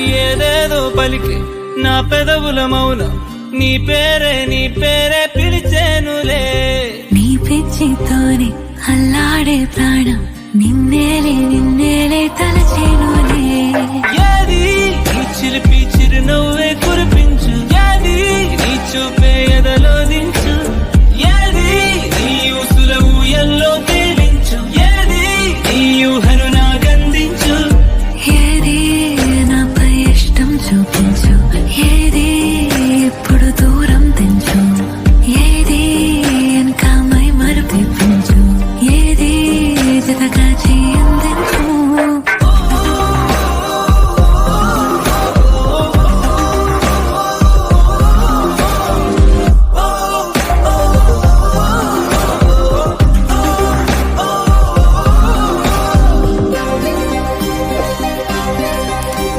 ఏదేదో పలికి నా పెదవుల మౌనం నీ పేరే పిలిచేనులే. నీ పిచ్చితోనే అల్లాడే ప్రాణం నిన్నేలే తలచేనులే.